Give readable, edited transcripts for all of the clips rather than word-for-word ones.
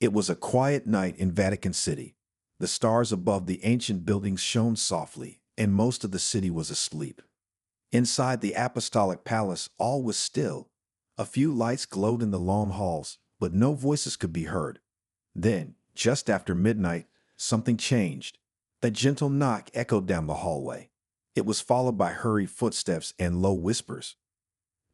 It was a quiet night in Vatican City. The stars above the ancient buildings shone softly, and most of the city was asleep. Inside the apostolic palace, all was still. A few lights glowed in the long halls, but no voices could be heard. Then, just after midnight, something changed. A gentle knock echoed down the hallway. It was followed by hurried footsteps and low whispers.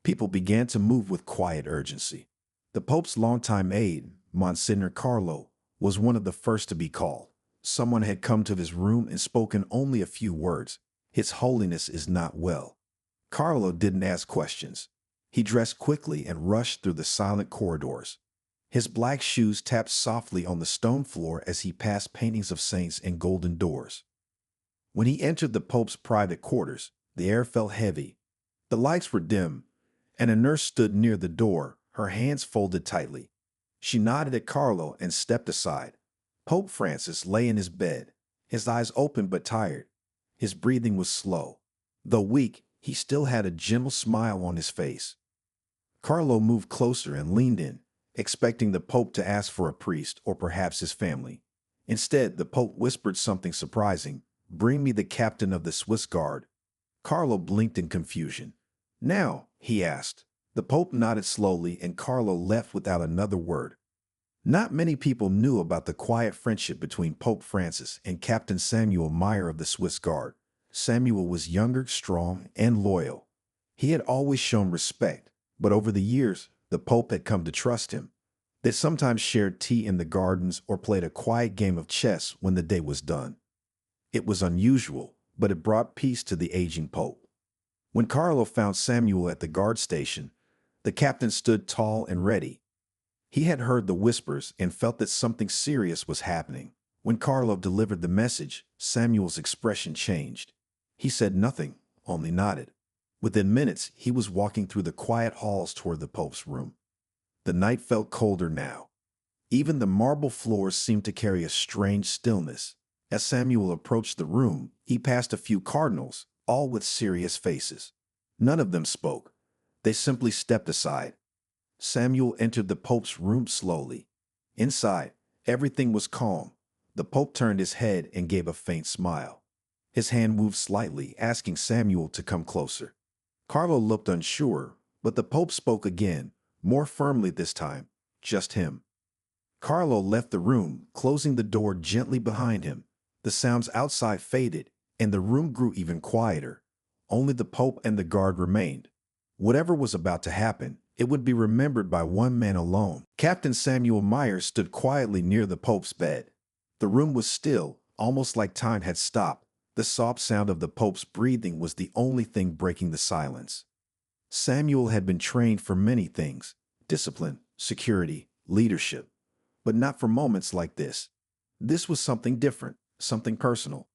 People began to move with quiet urgency. The Pope's longtime aide, Monsignor Carlo, was one of the first to be called. Someone had come to his room and spoken only a few words. His Holiness is not well. Carlo didn't ask questions. He dressed quickly and rushed through the silent corridors. His black shoes tapped softly on the stone floor as he passed paintings of saints and golden doors. When he entered the Pope's private quarters, the air felt heavy. The lights were dim, and a nurse stood near the door, her hands folded tightly. She nodded at Carlo and stepped aside. Pope Francis lay in his bed, his eyes open but tired. His breathing was slow. Though weak, he still had a gentle smile on his face. Carlo moved closer and leaned in, expecting the Pope to ask for a priest or perhaps his family. Instead, the Pope whispered something surprising. "Bring me the captain of the Swiss Guard." Carlo blinked in confusion. "Now?" he asked. The Pope nodded slowly and Carlo left without another word. Not many people knew about the quiet friendship between Pope Francis and Captain Samuel Meyer of the Swiss Guard. Samuel was younger, strong, and loyal. He had always shown respect, but over the years, the Pope had come to trust him. They sometimes shared tea in the gardens or played a quiet game of chess when the day was done. It was unusual, but it brought peace to the aging Pope. When Carlo found Samuel at the guard station, the captain stood tall and ready. He had heard the whispers and felt that something serious was happening. When Carlo delivered the message, Samuel's expression changed. He said nothing, only nodded. Within minutes, he was walking through the quiet halls toward the Pope's room. The night felt colder now. Even the marble floors seemed to carry a strange stillness. As Samuel approached the room, he passed a few cardinals, all with serious faces. None of them spoke. They simply stepped aside. Samuel entered the Pope's room slowly. Inside, everything was calm. The Pope turned his head and gave a faint smile. His hand moved slightly, asking Samuel to come closer. Carlo looked unsure, but the Pope spoke again, more firmly this time, just him. Carlo left the room, closing the door gently behind him. The sounds outside faded, and the room grew even quieter. Only the Pope and the guard remained. Whatever was about to happen, it would be remembered by one man alone. Captain Samuel Meyer stood quietly near the Pope's bed. The room was still, almost like time had stopped. The soft sound of the Pope's breathing was the only thing breaking the silence. Samuel had been trained for many things: discipline, security, leadership, but not for moments like this. This was something different, something personal.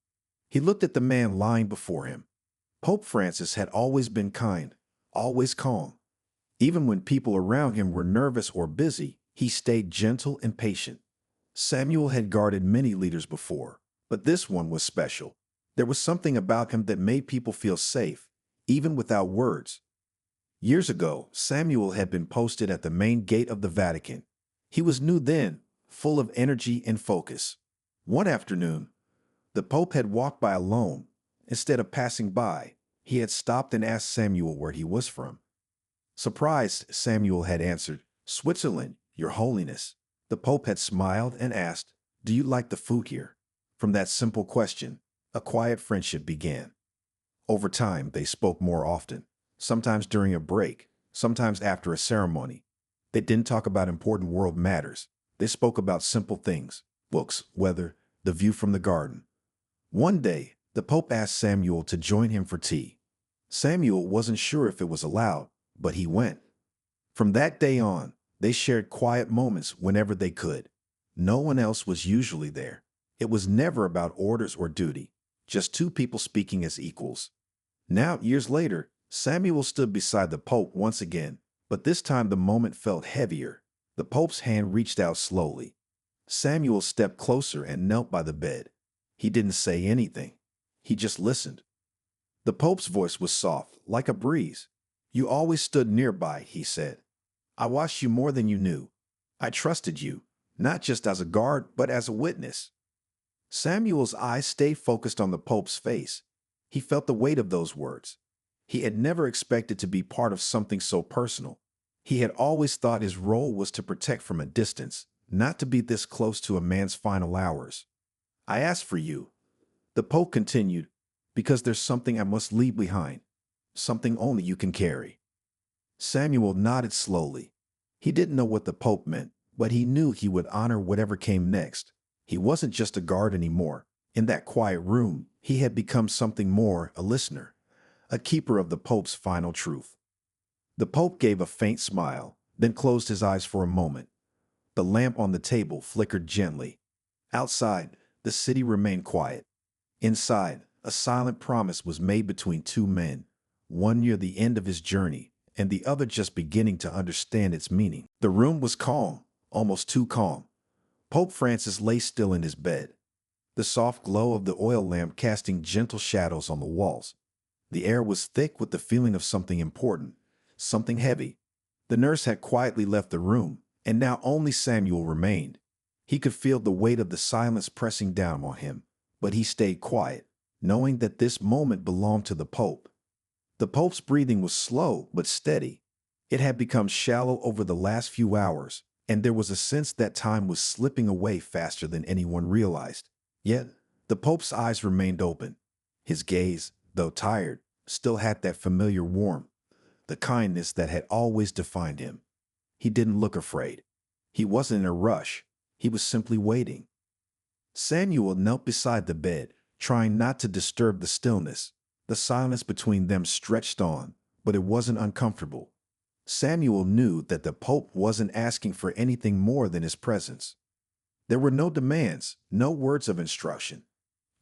He looked at the man lying before him. Pope Francis had always been kind, always calm. Even when people around him were nervous or busy, he stayed gentle and patient. Samuel had guarded many leaders before, but this one was special. There was something about him that made people feel safe, even without words. Years ago, Samuel had been posted at the main gate of the Vatican. He was new then, full of energy and focus. One afternoon, the Pope had walked by alone. Instead of passing by, he had stopped and asked Samuel where he was from. Surprised, Samuel had answered, "Switzerland, Your Holiness." The Pope had smiled and asked, "Do you like the food here?" From that simple question, a quiet friendship began. Over time, they spoke more often, sometimes during a break, sometimes after a ceremony. They didn't talk about important world matters. They spoke about simple things: books, weather, the view from the garden. One day, the Pope asked Samuel to join him for tea. Samuel wasn't sure if it was allowed, but he went. From that day on, they shared quiet moments whenever they could. No one else was usually there. It was never about orders or duty, just two people speaking as equals. Now, years later, Samuel stood beside the Pope once again, but this time the moment felt heavier. The Pope's hand reached out slowly. Samuel stepped closer and knelt by the bed. He didn't say anything. He just listened. The Pope's voice was soft, like a breeze. "You always stood nearby," he said. "I watched you more than you knew. I trusted you. not just as a guard, but as a witness. Samuel's eyes stayed focused on the Pope's face. He felt the weight of those words. He had never expected to be part of something so personal. He had always thought his role was to protect from a distance, not to be this close to a man's final hours. I ask for you, the Pope continued, because there's something I must leave behind, something only you can carry. Samuel nodded slowly. He didn't know what the Pope meant, but he knew he would honor whatever came next. He wasn't just a guard anymore. In that quiet room, he had become something more, a listener, a keeper of the Pope's final truth. The Pope gave a faint smile, then closed his eyes for a moment. The lamp on the table flickered gently. Outside, the city remained quiet. Inside, a silent promise was made between two men, one near the end of his journey and the other just beginning to understand its meaning. The room was calm, almost too calm. Pope Francis lay still in his bed, the soft glow of the oil lamp casting gentle shadows on the walls. The air was thick with the feeling of something important, something heavy. The nurse had quietly left the room, and now only Samuel remained. He could feel the weight of the silence pressing down on him, but he stayed quiet, knowing that this moment belonged to the Pope. The Pope's breathing was slow but steady. It had become shallow over the last few hours, and there was a sense that time was slipping away faster than anyone realized. Yet, the Pope's eyes remained open. His gaze, though tired, still had that familiar warmth, the kindness that had always defined him. He didn't look afraid. He wasn't in a rush. He was simply waiting. Samuel knelt beside the bed, trying not to disturb the stillness. The silence between them stretched on, but it wasn't uncomfortable. Samuel knew that the Pope wasn't asking for anything more than his presence. There were no demands, no words of instruction,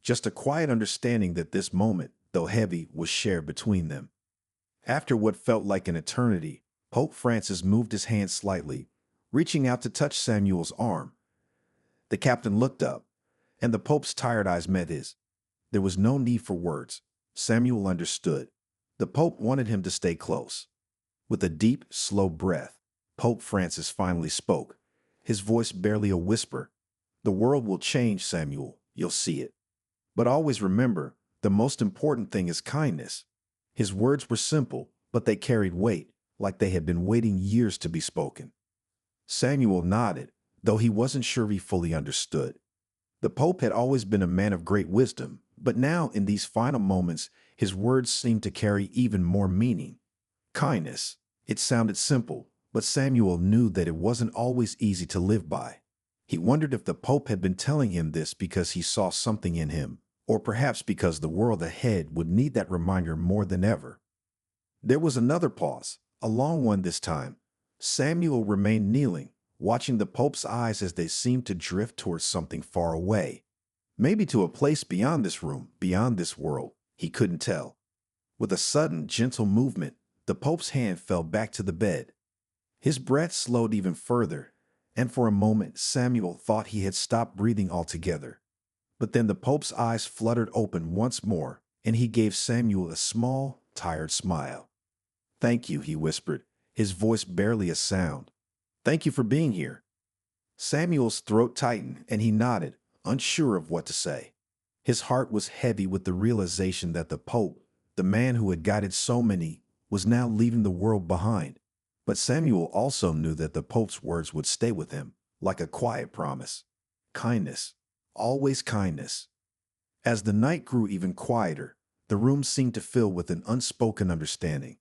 just a quiet understanding that this moment, though heavy, was shared between them. After what felt like an eternity, Pope Francis moved his hand slightly, reaching out to touch Samuel's arm. The captain looked up, and the Pope's tired eyes met his. There was no need for words. Samuel understood. The Pope wanted him to stay close. With a deep, slow breath, Pope Francis finally spoke, his voice barely a whisper. The world will change, Samuel. You'll see it. But always remember, the most important thing is kindness. His words were simple, but they carried weight, like they had been waiting years to be spoken. Samuel nodded, though he wasn't sure he fully understood. The Pope had always been a man of great wisdom, but now, in these final moments, his words seemed to carry even more meaning. Kindness. It sounded simple, but Samuel knew that it wasn't always easy to live by. He wondered if the Pope had been telling him this because he saw something in him, or perhaps because the world ahead would need that reminder more than ever. There was another pause, a long one this time. Samuel remained kneeling, watching the Pope's eyes as they seemed to drift towards something far away. Maybe to a place beyond this room, beyond this world, he couldn't tell. With a sudden, gentle movement, the Pope's hand fell back to the bed. His breath slowed even further, and for a moment Samuel thought he had stopped breathing altogether. But then the Pope's eyes fluttered open once more, and he gave Samuel a small, tired smile. "Thank you," he whispered, his voice barely a sound. "Thank you for being here." Samuel's throat tightened, and he nodded, unsure of what to say. His heart was heavy with the realization that the Pope, the man who had guided so many, was now leaving the world behind. But Samuel also knew that the Pope's words would stay with him, like a quiet promise. Kindness. Always kindness. As the night grew even quieter, the room seemed to fill with an unspoken understanding.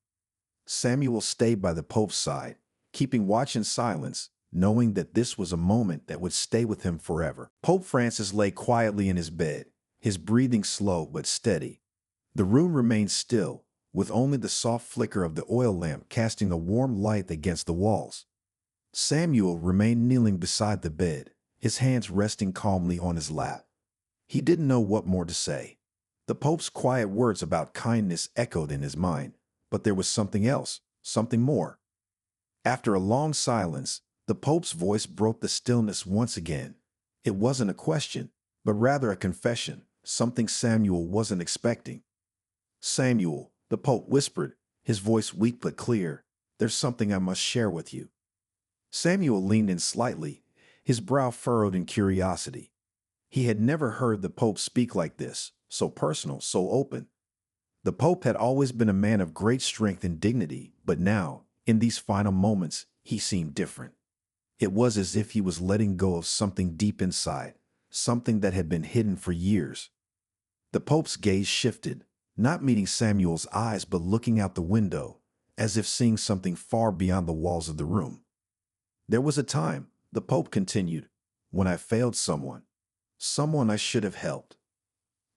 Samuel stayed by the Pope's side, keeping watch in silence, knowing that this was a moment that would stay with him forever. Pope Francis lay quietly in his bed, his breathing slow but steady. The room remained still, with only the soft flicker of the oil lamp casting a warm light against the walls. Samuel remained kneeling beside the bed, his hands resting calmly on his lap. He didn't know what more to say. The Pope's quiet words about kindness echoed in his mind, but there was something else, something more. After a long silence, the Pope's voice broke the stillness once again. It wasn't a question, but rather a confession, something Samuel wasn't expecting. "Samuel," the Pope whispered, his voice weak but clear, "there's something I must share with you." Samuel leaned in slightly, His brow furrowed in curiosity. He had never heard the Pope speak like this, so personal, so open. The Pope had always been a man of great strength and dignity, but now, in these final moments, he seemed different. It was as if he was letting go of something deep inside, something that had been hidden for years. The Pope's gaze shifted, not meeting Samuel's eyes but looking out the window, as if seeing something far beyond the walls of the room. There was a time, the Pope continued, when I failed someone I should have helped.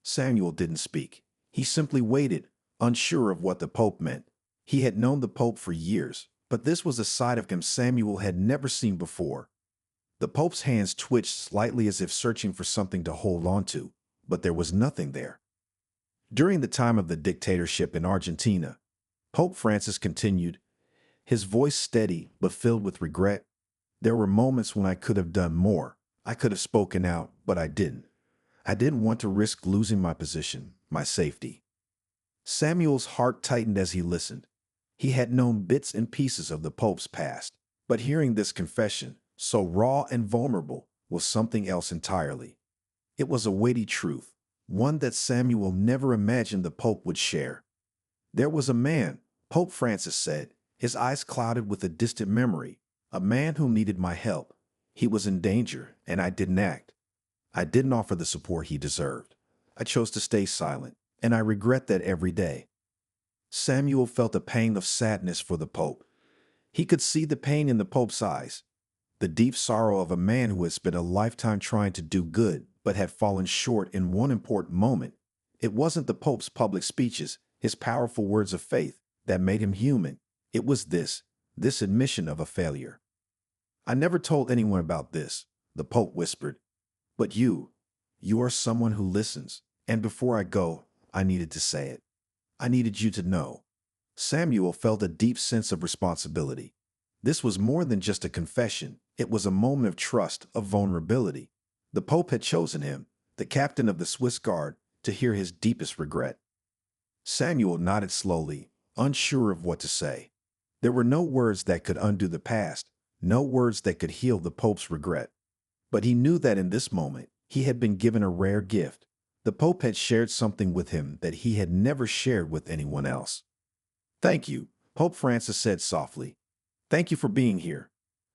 Samuel didn't speak. He simply waited, unsure of what the Pope meant. He had known the Pope for years, but this was a side of him Samuel had never seen before. The Pope's hands twitched slightly as if searching for something to hold on to, but there was nothing there. During the time of the dictatorship in Argentina, Pope Francis continued, his voice steady but filled with regret. There were moments when I could have done more. I could have spoken out, but I didn't. I didn't want to risk losing my position, my safety. Samuel's heart tightened as he listened. He had known bits and pieces of the Pope's past, but hearing this confession, so raw and vulnerable, was something else entirely. It was a weighty truth, one that Samuel never imagined the Pope would share. There was a man, Pope Francis said, his eyes clouded with a distant memory, a man who needed my help. He was in danger, and I didn't act. I didn't offer the support he deserved. I chose to stay silent, and I regret that every day. Samuel felt a pang of sadness for the Pope. He could see the pain in the Pope's eyes, the deep sorrow of a man who had spent a lifetime trying to do good but had fallen short in one important moment. It wasn't the Pope's public speeches, his powerful words of faith, that made him human. It was this admission of a failure. I never told anyone about this, the Pope whispered. But you are someone who listens, and before I go, I needed to say it. I needed you to know. Samuel felt a deep sense of responsibility. This was more than just a confession. It was a moment of trust, of vulnerability. The Pope had chosen him, the captain of the Swiss Guard, to hear his deepest regret. Samuel nodded slowly, unsure of what to say. There were no words that could undo the past, no words that could heal the Pope's regret. But he knew that in this moment, he had been given a rare gift. The Pope had shared something with him that he had never shared with anyone else. Thank you, Pope Francis said softly. Thank you for being here.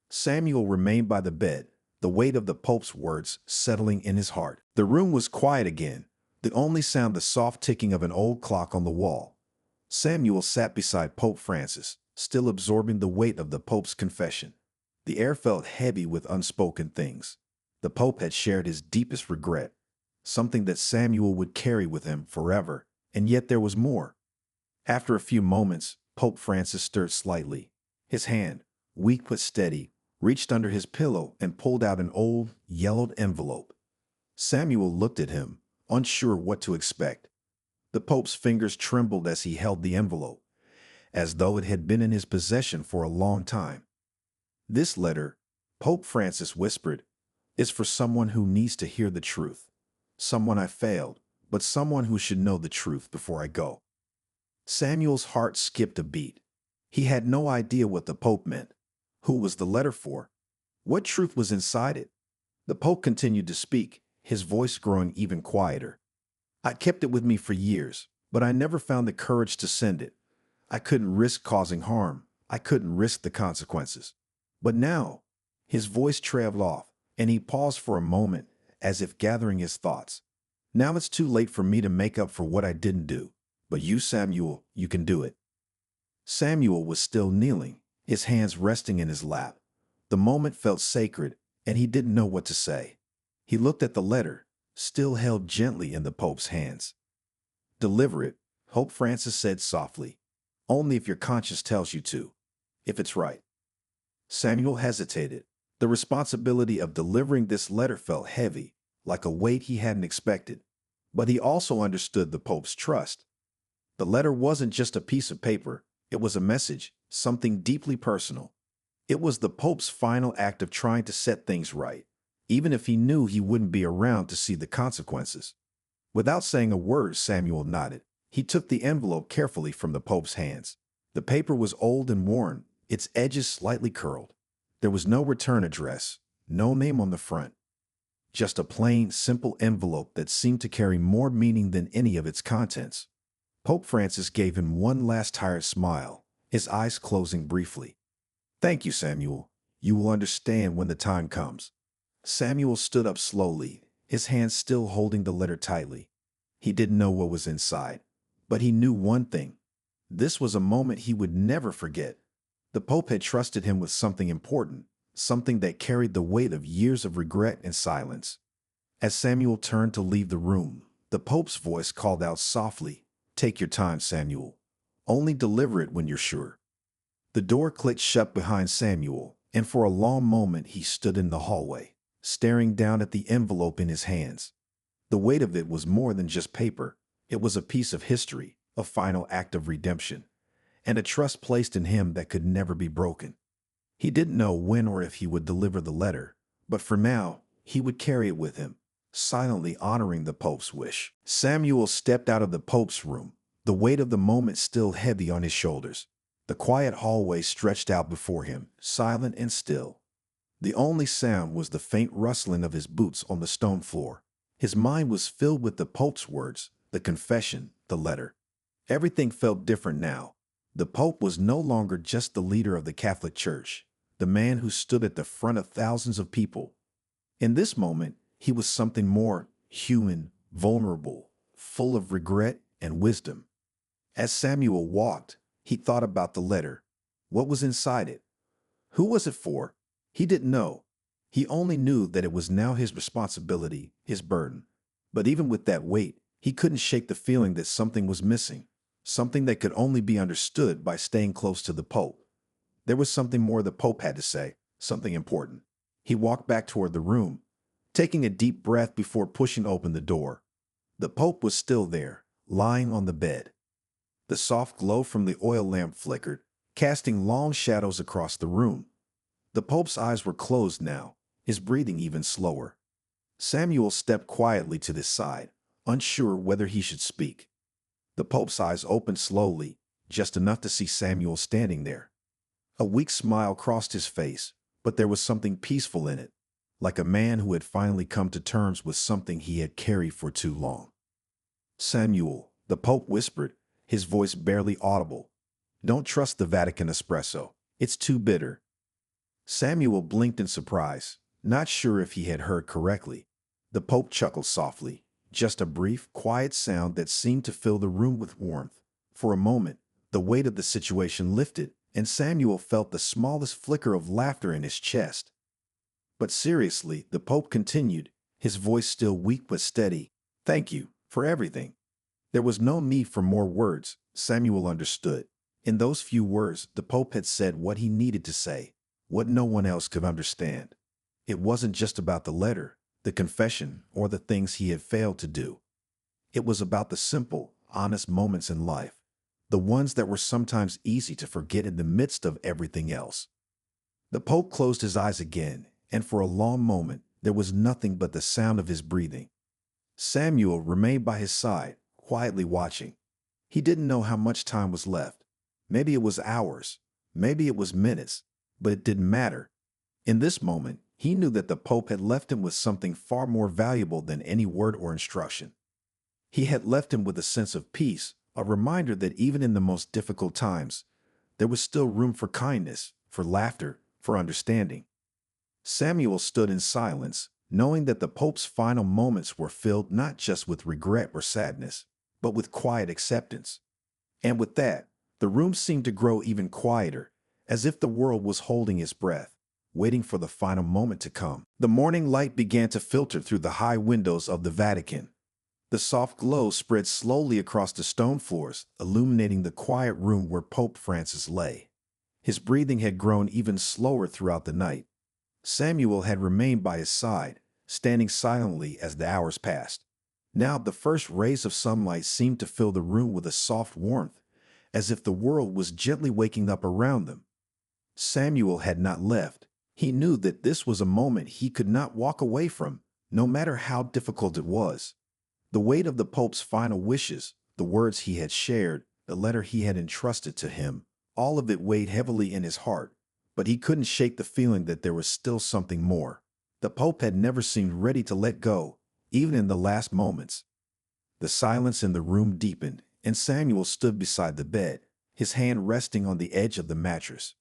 Samuel remained by the bed, the weight of the Pope's words settling in his heart. The room was quiet again, the only sound the soft ticking of an old clock on the wall. Samuel sat beside Pope Francis, still absorbing the weight of the Pope's confession. The air felt heavy with unspoken things. The Pope had shared his deepest regret, something that Samuel would carry with him forever, and yet there was more. After a few moments, Pope Francis stirred slightly. His hand, weak but steady, reached under his pillow and pulled out an old, yellowed envelope. Samuel looked at him, unsure what to expect. The Pope's fingers trembled as he held the envelope, as though it had been in his possession for a long time. This letter, Pope Francis whispered, is for someone who needs to hear the truth. Someone I failed, but someone who should know the truth before I go. Samuel's heart skipped a beat. He had no idea what the Pope meant. Who was the letter for? What truth was inside it? The Pope continued to speak, his voice growing even quieter. I kept it with me for years, but I never found the courage to send it. I couldn't risk causing harm. I couldn't risk the consequences. But now, his voice trailed off, and he paused for a moment, as if gathering his thoughts. Now it's too late for me to make up for what I didn't do. But you, Samuel, you can do it. Samuel was still kneeling, his hands resting in his lap. The moment felt sacred, and he didn't know what to say. He looked at the letter, still held gently in the Pope's hands. Deliver it, Pope Francis said softly. Only if your conscience tells you to. If it's right. Samuel hesitated. The responsibility of delivering this letter felt heavy, like a weight he hadn't expected. But he also understood the Pope's trust. The letter wasn't just a piece of paper. It was a message, something deeply personal. It was the Pope's final act of trying to set things right, even if he knew he wouldn't be around to see the consequences. Without saying a word, Samuel nodded. He took the envelope carefully from the Pope's hands. The paper was old and worn, its edges slightly curled. There was no return address, no name on the front. Just a plain, simple envelope that seemed to carry more meaning than any of its contents. Pope Francis gave him one last tired smile, his eyes closing briefly. "Thank you, Samuel. You will understand when the time comes." Samuel stood up slowly, his hands still holding the letter tightly. He didn't know what was inside, but he knew one thing. This was a moment he would never forget. The Pope had trusted him with something important, something that carried the weight of years of regret and silence. As Samuel turned to leave the room, the Pope's voice called out softly, "Take your time, Samuel. Only deliver it when you're sure." The door clicked shut behind Samuel, and for a long moment he stood in the hallway, staring down at the envelope in his hands. The weight of it was more than just paper. It was a piece of history, a final act of redemption, and a trust placed in him that could never be broken. He didn't know when or if he would deliver the letter, but for now, he would carry it with him, silently honoring the Pope's wish. Samuel stepped out of the Pope's room, the weight of the moment still heavy on his shoulders. The quiet hallway stretched out before him, silent and still. The only sound was the faint rustling of his boots on the stone floor. His mind was filled with the Pope's words, the confession, the letter. Everything felt different now. The Pope was no longer just the leader of the Catholic Church, the man who stood at the front of thousands of people. In this moment, he was something more human, vulnerable, full of regret and wisdom. As Samuel walked, he thought about the letter. What was inside it? Who was it for? He didn't know. He only knew that it was now his responsibility, his burden. But even with that weight, he couldn't shake the feeling that something was missing, something that could only be understood by staying close to the Pope. There was something more the Pope had to say, something important. He walked back toward the room, taking a deep breath before pushing open the door. The Pope was still there, lying on the bed. The soft glow from the oil lamp flickered, casting long shadows across the room. The Pope's eyes were closed now, his breathing even slower. Samuel stepped quietly to his side, unsure whether he should speak. The Pope's eyes opened slowly, just enough to see Samuel standing there. A weak smile crossed his face, but there was something peaceful in it, like a man who had finally come to terms with something he had carried for too long. "Samuel," the Pope whispered, his voice barely audible. "Don't trust the Vatican espresso. It's too bitter." Samuel blinked in surprise, not sure if he had heard correctly. The Pope chuckled softly, just a brief, quiet sound that seemed to fill the room with warmth. For a moment, the weight of the situation lifted, and Samuel felt the smallest flicker of laughter in his chest. But seriously, the Pope continued, his voice still weak but steady. "Thank you for everything." There was no need for more words, Samuel understood. In those few words, the Pope had said what he needed to say, what no one else could understand. It wasn't just about the letter, the confession, or the things he had failed to do. It was about the simple, honest moments in life, the ones that were sometimes easy to forget in the midst of everything else. The Pope closed his eyes again, and for a long moment, there was nothing but the sound of his breathing. Samuel remained by his side, quietly watching. He didn't know how much time was left. Maybe it was hours, maybe it was minutes, but it didn't matter. In this moment, he knew that the Pope had left him with something far more valuable than any word or instruction. He had left him with a sense of peace, a reminder that even in the most difficult times, there was still room for kindness, for laughter, for understanding. Samuel stood in silence, knowing that the Pope's final moments were filled not just with regret or sadness, but with quiet acceptance. And with that, the room seemed to grow even quieter, as if the world was holding its breath, waiting for the final moment to come. The morning light began to filter through the high windows of the Vatican. The soft glow spread slowly across the stone floors, illuminating the quiet room where Pope Francis lay. His breathing had grown even slower throughout the night. Samuel had remained by his side, standing silently as the hours passed. Now the first rays of sunlight seemed to fill the room with a soft warmth, as if the world was gently waking up around them. Samuel had not left. He knew that this was a moment he could not walk away from, no matter how difficult it was. The weight of the Pope's final wishes, the words he had shared, the letter he had entrusted to him, all of it weighed heavily in his heart, but he couldn't shake the feeling that there was still something more. The Pope had never seemed ready to let go, even in the last moments. The silence in the room deepened, and Samuel stood beside the bed, his hand resting on the edge of the mattress.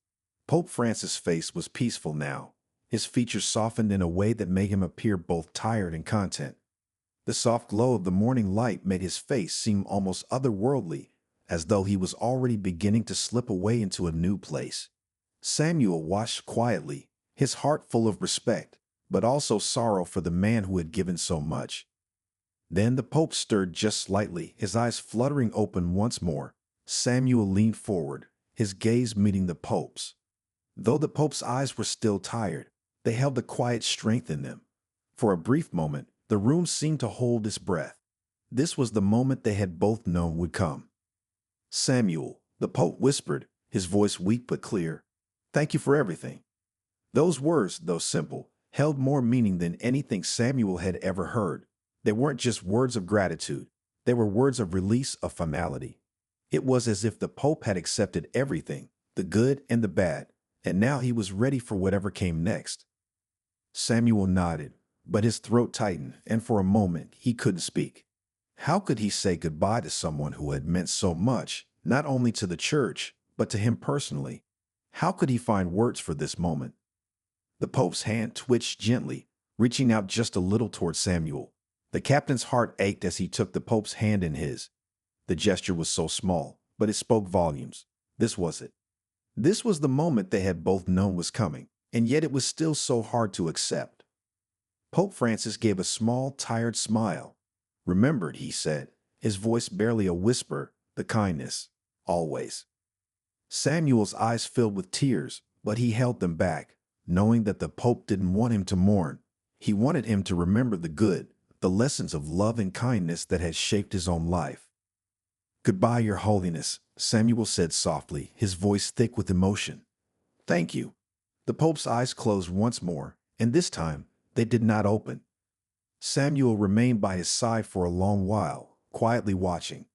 Pope Francis' face was peaceful now, his features softened in a way that made him appear both tired and content. The soft glow of the morning light made his face seem almost otherworldly, as though he was already beginning to slip away into a new place. Samuel watched quietly, his heart full of respect, but also sorrow for the man who had given so much. Then the Pope stirred just slightly, his eyes fluttering open once more. Samuel leaned forward, his gaze meeting the Pope's. Though the Pope's eyes were still tired, they held a quiet strength in them. For a brief moment, the room seemed to hold its breath. This was the moment they had both known would come. "Samuel," the Pope whispered, his voice weak but clear, "thank you for everything." Those words, though simple, held more meaning than anything Samuel had ever heard. They weren't just words of gratitude. They were words of release, of finality. It was as if the Pope had accepted everything, the good and the bad, and now he was ready for whatever came next. Samuel nodded, but his throat tightened, and for a moment he couldn't speak. How could he say goodbye to someone who had meant so much, not only to the church, but to him personally? How could he find words for this moment? The Pope's hand twitched gently, reaching out just a little toward Samuel. The captain's heart ached as he took the Pope's hand in his. The gesture was so small, but it spoke volumes. This was it. This was the moment they had both known was coming, and yet it was still so hard to accept. Pope Francis gave a small, tired smile. "Remembered," he said, his voice barely a whisper, "the kindness. Always." Samuel's eyes filled with tears, but he held them back, knowing that the Pope didn't want him to mourn. He wanted him to remember the good, the lessons of love and kindness that had shaped his own life. "Goodbye, Your Holiness," Samuel said softly, his voice thick with emotion. "Thank you." The Pope's eyes closed once more, and this time they did not open. Samuel remained by his side for a long while, quietly watching.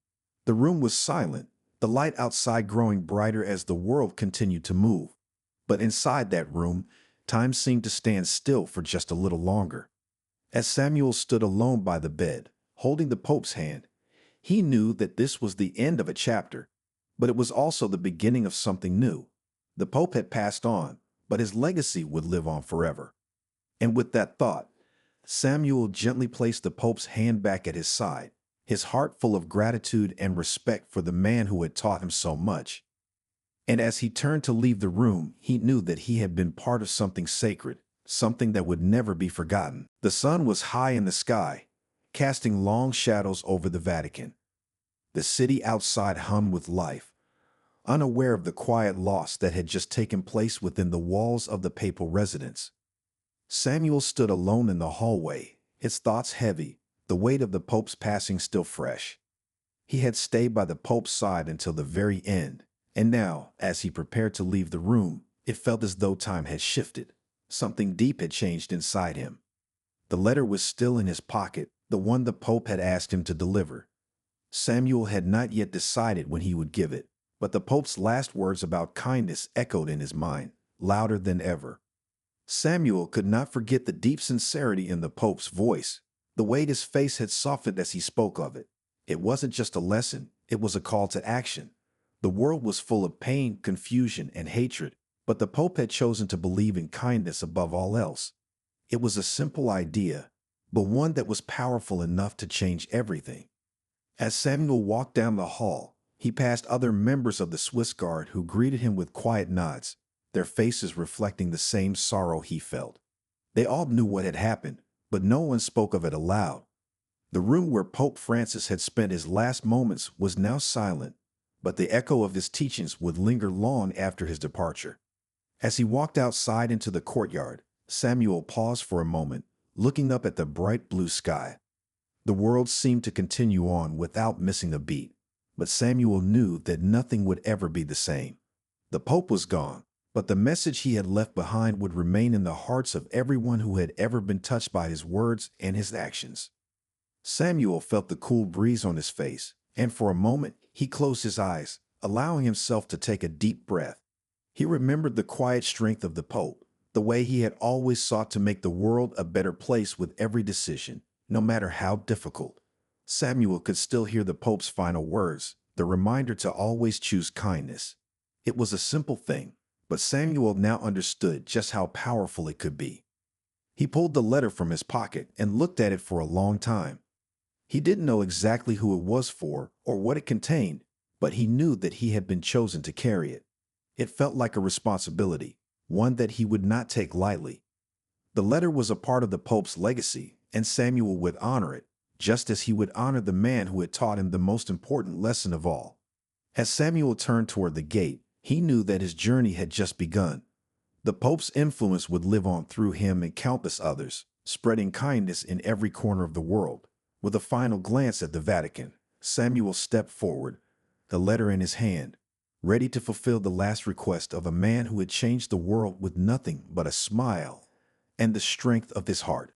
The room was silent, the light outside growing brighter as the world continued to move. But inside that room, time seemed to stand still for just a little longer. As Samuel stood alone by the bed, holding the Pope's hand, he knew that this was the end of a chapter, but it was also the beginning of something new. The Pope had passed on, but his legacy would live on forever. And with that thought, Samuel gently placed the Pope's hand back at his side, his heart full of gratitude and respect for the man who had taught him so much. And as he turned to leave the room, he knew that he had been part of something sacred, something that would never be forgotten. The sun was high in the sky, casting long shadows over the Vatican. The city outside hummed with life, unaware of the quiet loss that had just taken place within the walls of the papal residence. Samuel stood alone in the hallway, his thoughts heavy, the weight of the Pope's passing still fresh. He had stayed by the Pope's side until the very end, and now, as he prepared to leave the room, it felt as though time had shifted. Something deep had changed inside him. The letter was still in his pocket, the one the Pope had asked him to deliver. Samuel had not yet decided when he would give it, but the Pope's last words about kindness echoed in his mind, louder than ever. Samuel could not forget the deep sincerity in the Pope's voice, the way his face had softened as he spoke of it. It wasn't just a lesson, it was a call to action. The world was full of pain, confusion, and hatred, but the Pope had chosen to believe in kindness above all else. It was a simple idea, but one that was powerful enough to change everything. As Samuel walked down the hall, he passed other members of the Swiss Guard who greeted him with quiet nods, their faces reflecting the same sorrow he felt. They all knew what had happened, but no one spoke of it aloud. The room where Pope Francis had spent his last moments was now silent, but the echo of his teachings would linger long after his departure. As he walked outside into the courtyard, Samuel paused for a moment, looking up at the bright blue sky. The world seemed to continue on without missing a beat, but Samuel knew that nothing would ever be the same. The Pope was gone, but the message he had left behind would remain in the hearts of everyone who had ever been touched by his words and his actions. Samuel felt the cool breeze on his face, and for a moment he closed his eyes, allowing himself to take a deep breath. He remembered the quiet strength of the Pope, the way he had always sought to make the world a better place with every decision, no matter how difficult. Samuel could still hear the Pope's final words, the reminder to always choose kindness. It was a simple thing, but Samuel now understood just how powerful it could be. He pulled the letter from his pocket and looked at it for a long time. He didn't know exactly who it was for or what it contained, but he knew that he had been chosen to carry it. It felt like a responsibility, one that he would not take lightly. The letter was a part of the Pope's legacy, and Samuel would honor it, just as he would honor the man who had taught him the most important lesson of all. As Samuel turned toward the gate, he knew that his journey had just begun. The Pope's influence would live on through him and countless others, spreading kindness in every corner of the world. With a final glance at the Vatican, Samuel stepped forward, the letter in his hand, ready to fulfill the last request of a man who had changed the world with nothing but a smile and the strength of his heart.